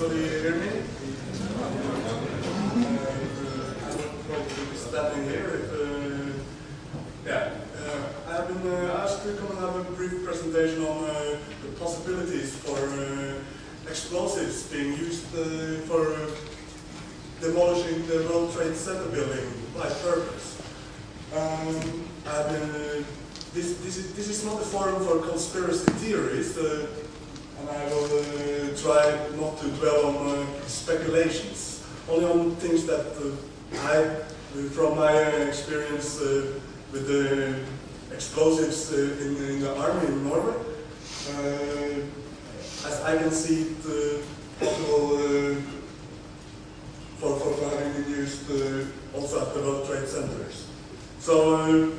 everybody hear me? I will probably be standing here. I have been asked to come and have a brief presentation on the possibilities for explosives being used for demolishing the World Trade Center building by purpose. This is not a forum for conspiracy theories, and I will try not to dwell on speculations, only on things that from my experience with the explosives in the army in Norway, as I can see it possible for having been used also at the World Trade Centers. So,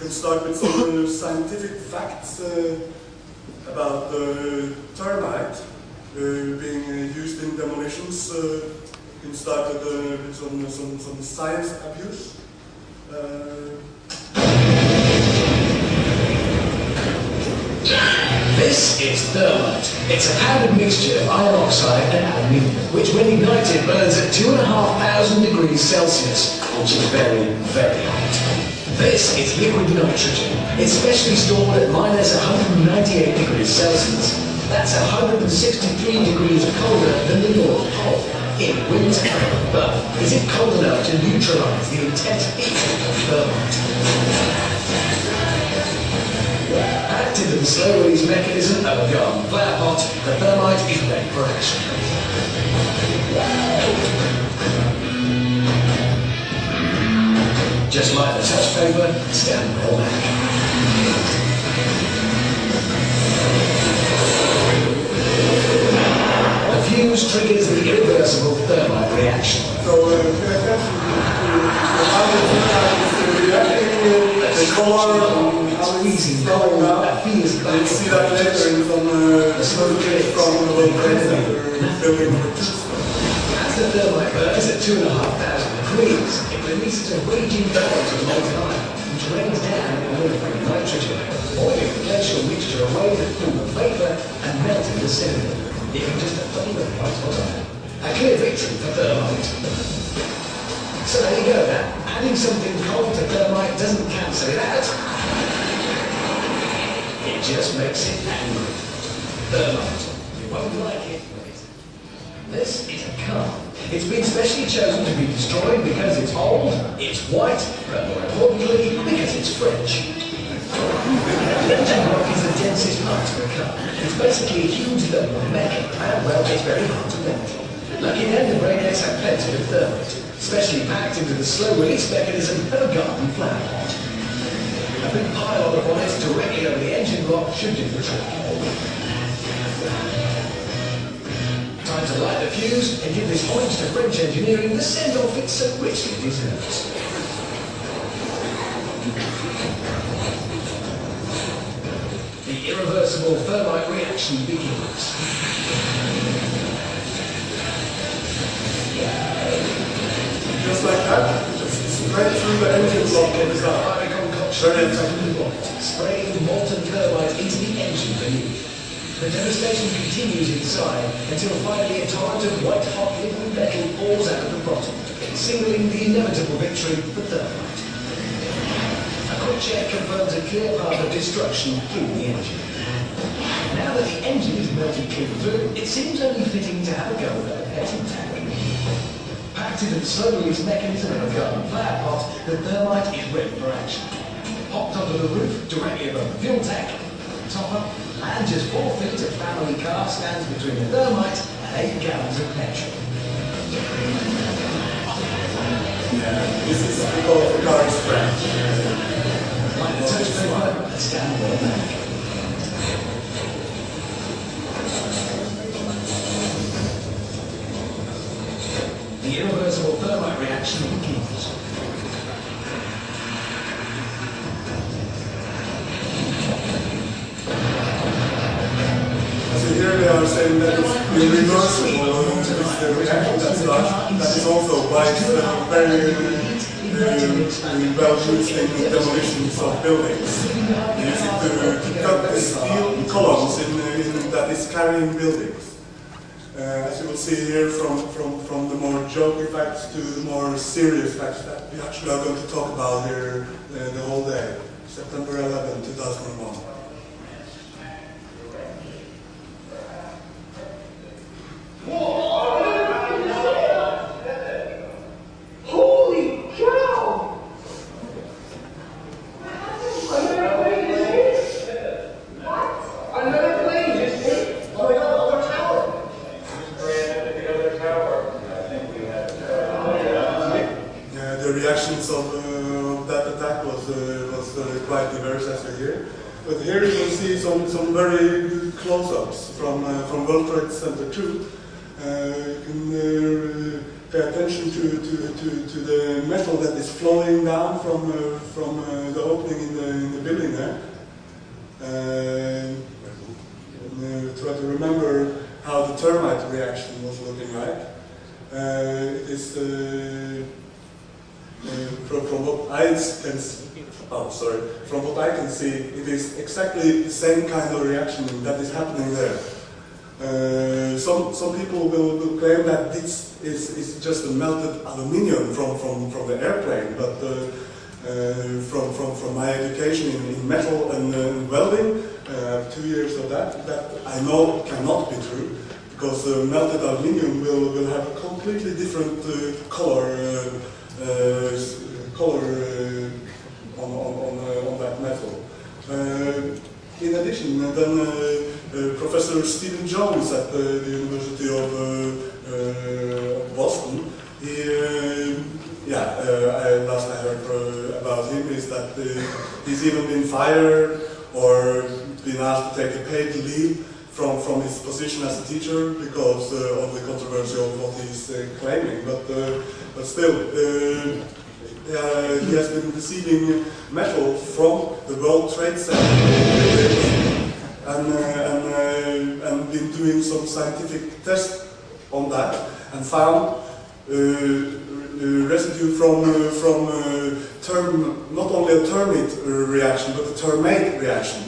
can start with some scientific facts about thermite being used in demolitions. Can start with some science abuse. This is thermite. It's a powdered mixture of iron oxide and aluminium, which when ignited burns at 2,500 degrees Celsius, which is very, very hot. This is liquid nitrogen. It's specially stored at minus 198 degrees Celsius. That's 163 degrees colder than the North Pole in winter. But is it cold enough to neutralize the intense heat of thermite? Packed into the slow release mechanism of a garden flower pot, the thermite is ready for action. Just like the touch paper, stand well back. The fuse triggers the irreversible thermite reaction. So, the color squeezing cold appears back. You'll see that later in some smoke from the World Trade Center building. As the thermite burns at 2,500 degrees, it releases a raging current of molten iron, which rains down in liquid nitrogen, boiling the glacial mixture away the film of vapor and melting the cylinder, leaving just a flame of white hot iron. A clear victory for thermite. So there you go, now. Adding something cold to thermite doesn't cancel it out. It just makes it angry. Thermite. You won't like it. This is a car. It's been specially chosen to be destroyed because it's old, it's white, but more importantly, because it's French. The engine block is the densest part of a car. It's basically a huge lump of metal, and well, it's very hard to melt. Lucky then, the radiators have plenty of thermite, specially packed into the slow release mechanism of a garden flower pot. A big pile of it directly over the engine block should do the trick. Time to light the fuse and give this homage to French engineering the send-off it so richly deserves. The irreversible thermite reaction begins. Just like that, just straight through the engine block of the car. Spraying molten thermite into the engine beneath. The devastation continues inside until finally a torrent of white-hot liquid metal pours out of the bottom, signaling the inevitable victory for thermite. A quick check confirms a clear path of destruction through the engine. Now that the engine is melted clean through, it seems only fitting to have a go at the petting tank. Packed into the slow-release mechanism of a garden flower pot, the thermite is ready for action. Popped onto the roof, directly above the fuel tank, top up, and just 4 feet of family car stands between the thermite and 8 gallons of petrol. This is because the car is French. Like the touch paper, and stand well back. The irreversible thermite reaction begins. So here they are saying that it's irreversible, it's the reaction that starts. That is also why it's very well used in demolitions of buildings. They use it to cut the steel columns in that that is carrying buildings. As you will see here, from the more jokey facts to the more serious facts that we actually are going to talk about here the whole day. September 11, 2001. Holy cow! Another plane just hit on another tower. The reactions of that attack was quite diverse, as we hear. But here you will see some very good close-ups from World Trade Center 2. You can pay attention to the metal that is flowing down from the opening in the building there. Try to remember how the termite reaction was looking like. It is from what I can from what I can see, it is exactly the same kind of reaction that is happening there. Some people will claim that this is just a melted aluminium from the airplane, but from my education in metal and welding, 2 years of that I know cannot be true, because melted aluminium will have a completely different color on that metal. In addition, then Professor Stephen Jones at the University of Boston, last I heard about him is that he's even been fired or been asked to take a paid leave from his position as a teacher because of the controversy of what he's claiming. But still, he has been receiving metal from the World Trade Center and been doing some scientific tests on that and found residue from not only a termite reaction but a termate reaction.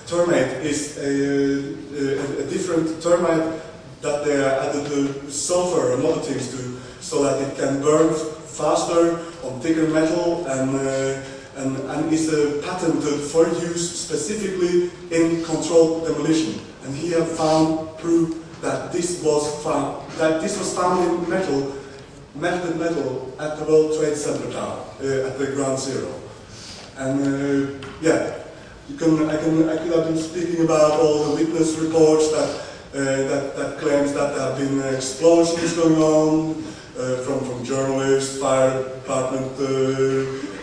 Termate is a different termite that they added sulfur and other things to, so that it can burn faster on thicker metal and is patented for use specifically in controlled demolition. And he have found proof that this was found in melted metal at the World Trade Center Tower at the Ground Zero. And I could have been speaking about all the witness reports that claims that there have been explosions going on from journalists, fire department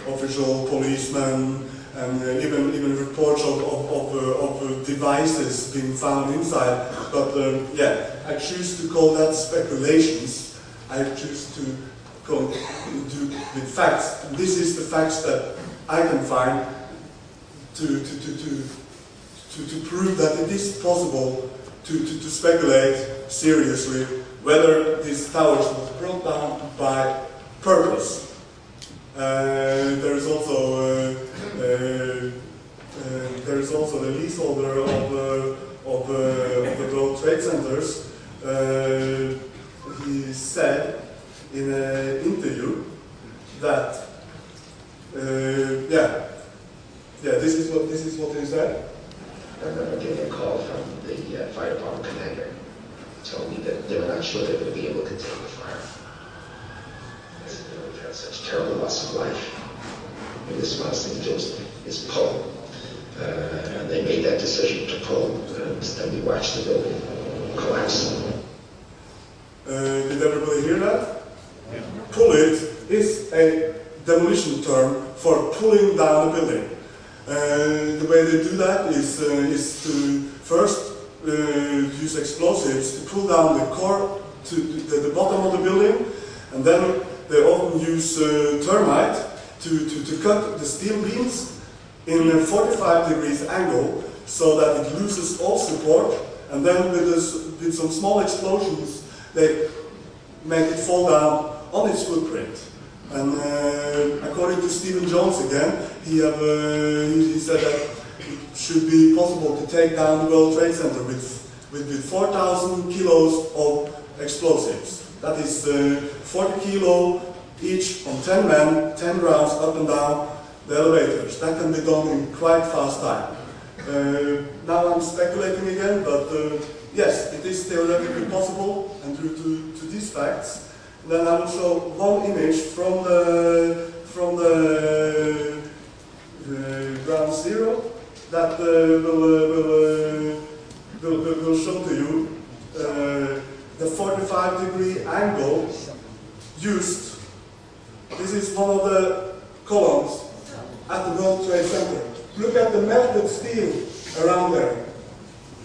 official, policemen, and even reports of devices being found inside. But I choose to call that speculations. I choose to do with facts. This is the facts that I can find to prove that it is possible to speculate seriously whether these towers were brought down by purpose. There is also the leaseholder of the World Trade Centers. He said in an interview that this is what he said. I remember getting a call from the fire department commander, told me that they were not sure they were going to be able to contain the fire. I said, we've had such terrible loss of life. And this last thing to do is pull. And they made that decision to pull, and then we watched the building collapse. Did everybody hear that? Yeah. Pull it is a demolition term for pulling down a building. The way they do that is to first use explosives to pull down the core to the bottom of the building, and then they often use termite to cut the steel beams in a 45 degrees angle so that it loses all support, and then with some small explosions they make it fall down on its footprint. And according to Stephen Jones again, he said that it should be possible to take down the World Trade Center with with 4,000 kilos of explosives. That is 40 kilo each on 10 men, 10 rounds up and down the elevators. That can be done in quite fast time. Now I'm speculating again, but yes, it is theoretically possible, and due to these facts, then I will show one image from the ground zero that will show to you the 45-degree angle used. This is one of the columns at the World Trade Center. Look at the melted steel around there.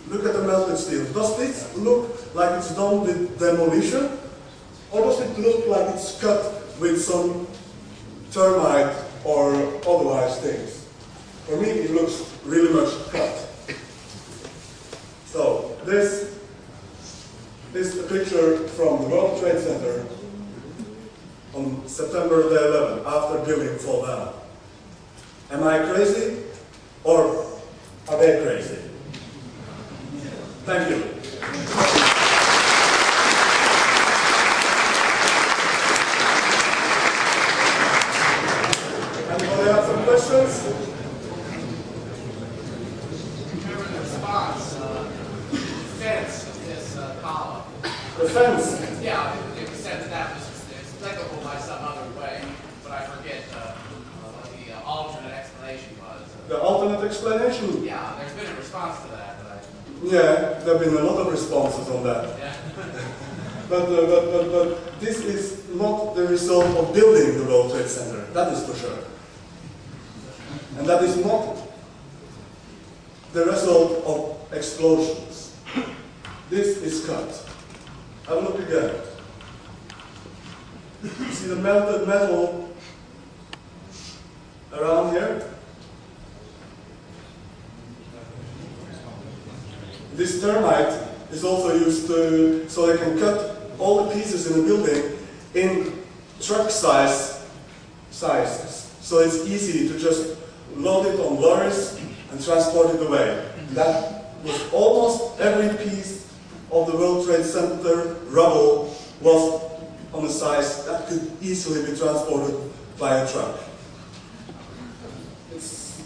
Look at the melted steel. Does this look like it's done with demolition? Or does it look like it's cut with some termite or otherwise things? For me, it looks really much cut. So, this is a picture from the World Trade Center on September the 11th, after building fell down. Am I crazy? Or are they crazy? Thank you. Anybody have some questions? Remember the response, fence of this column. The fence? Yeah, it was said that was explicable by some other way, but I forget what the alternate explanation was. The alternate explanation? Yeah, there's been a response to that, but Yeah, there have been a lot of responses on that. yeah. But this is not the result of building the World Trade Center, that is for sure. And that is not the result of explosions. This is cut. Have a look again. You see the melted metal around here? This termite is also used so they can cut all the pieces in a building in truck sizes. So it's easy to just load it on lorries and transport it away. That was almost every piece of the World Trade Center rubble was on a size that could easily be transported by a truck. It's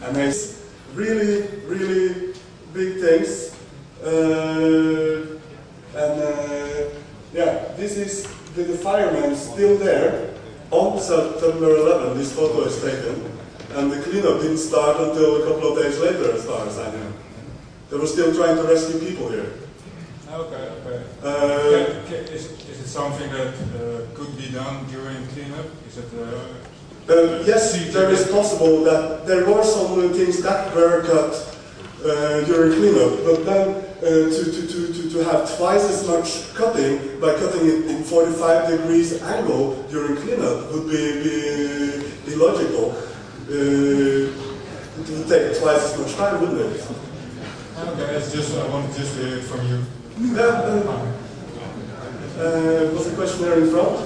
amazing. Really, really big things. Yeah, this is the firemen still there on September 11. This photo is taken, and the cleanup didn't start until a couple of days later, as far as I know. They were still trying to rescue people here. Okay. Is it something that could be done during cleanup? Is it? Yes, there is possible that there were some things that were cut during cleanup, but then to have twice as much cutting by cutting it in 45 degrees angle during cleanup would be illogical. It would take twice as much time, wouldn't it? Okay, it's just I wanted just to hear it from you. Yeah. Was the question there in front?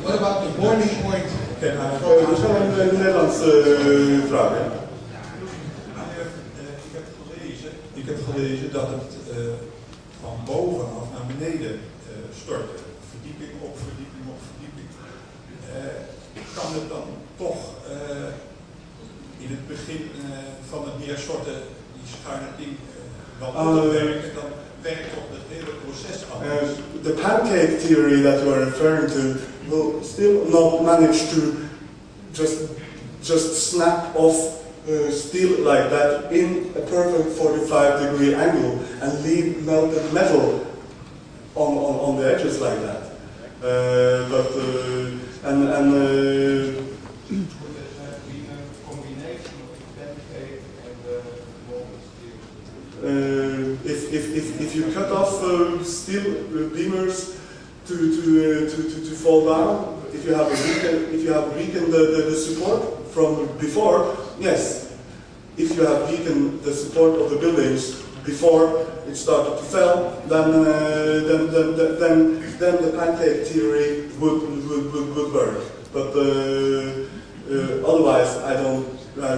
What about the boiling point? Dus gaan we een Nederlandse vraag. Ja. Ik heb gelezen dat het van bovenaf naar beneden stortte. Verdieping op verdieping op verdieping. Kan het dan toch in het begin van het neerstorten die schuine ding wel werken, dan werkt toch het hele proces anders? The pancake theory that you are referring to will still not manage to just snap off steel like that in a perfect 45-degree angle and leave melted metal on the edges like that. If you cut off steel beamers to fall down, if you have weakened the support from before, yes. If you have weakened the support of the buildings before it started to fall, then the pancake theory would work. But Otherwise, I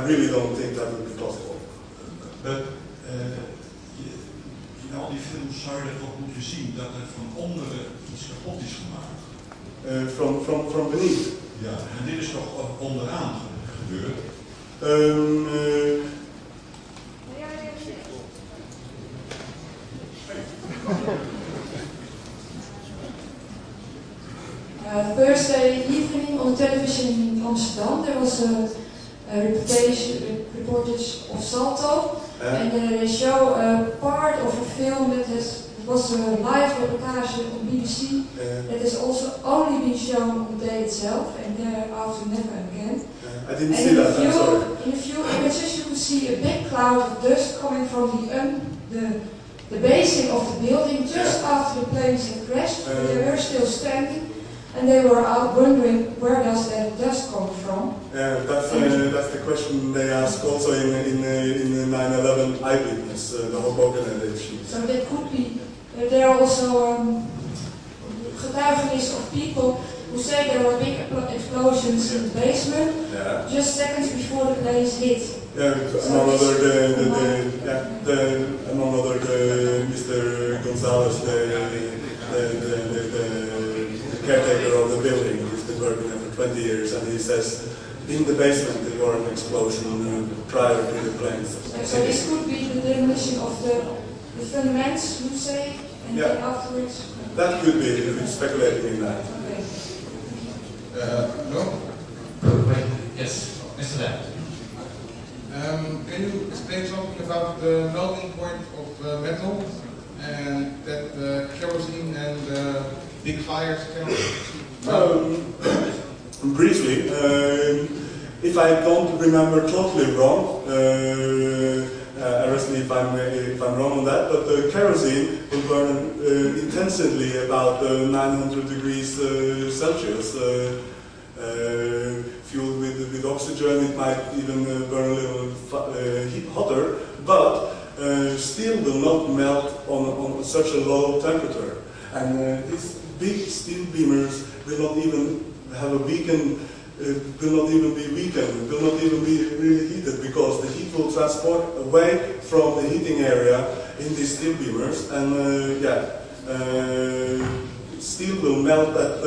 really don't think that would be possible. But in al die films zou je toch moeten zien dat er van onderen iets kapot is gemaakt. From beneath. Ja, en dit is toch onderaan gebeurd? Thursday evening on television in Amsterdam, there was a reportage of Salto, and they show a part of a film that was a live reportage on BBC that has also only been shown on the day itself, and thereafter never again. I didn't see that, I'm sorry. In a few images you could see a big cloud of dust coming from the basing of the building just after the planes had crashed. They were still standing. And they were out wondering, where does that dust come from? Yeah, that's the question they ask also in 9/11 eyewitness, the Hoboken edition. So there could be, there are also getuigenis of people who say there were big explosions in the basement, just seconds before the planes hit. Yeah, among other Mr. Gonzalez, the caretaker of the building. He's been working there for 20 years, and he says in the basement there were an explosion prior to the planes. So this could be the demolition of the fundaments, you say, and then afterwards? That could be, if it's speculating in that. Okay. No? Yes, Mr. Lamb. Can you explain something about the melting point of metal and that kerosene and big fires can briefly, if I don't remember totally wrong, arrest me if I'm wrong on that, but the kerosene will burn intensively about 900 degrees Celsius. Fueled with oxygen, it might even burn a little hotter, but steel will not melt on such a low temperature. And these big steel beamers will not even have a weakened, will not even be weakened, will not even be really heated, because the heat will transport away from the heating area in these steel beamers, and steel will melt at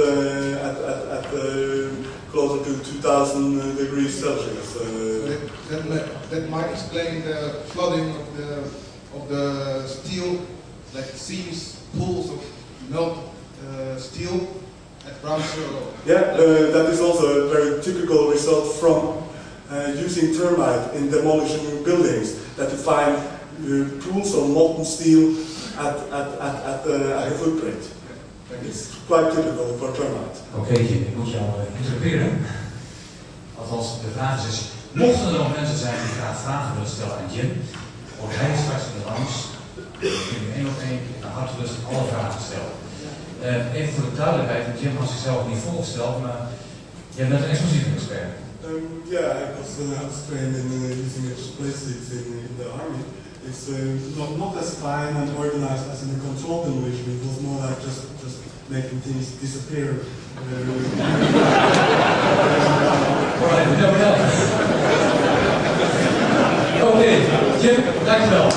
closer to 2000 degrees Celsius. That might explain the flooding of the steel, like seams, pools of melted steel at ground zero. Yeah, that is also a very typical result from using termite in demolishing buildings, that you find pools of molten steel at a footprint. It's quite typical for termite. Oké, Jim, ik moet jou interrumperen. Althans, de vraag is, mochten er nog mensen zijn die graag vragen willen stellen aan Jim, wordt hij straks in de langs, kun je 1 op 1 naar hartelust alle vragen stellen. Even voor de duidelijkheid, Jim had zichzelf niet voorgesteld, maar jij bent een explosieve expert. Yeah, I was trained in using explosives in the army. It's not as fine and organized as in the controlled demolition. It was more like just making things disappear. Alright, we never know. Oké, Jim, dankjewel.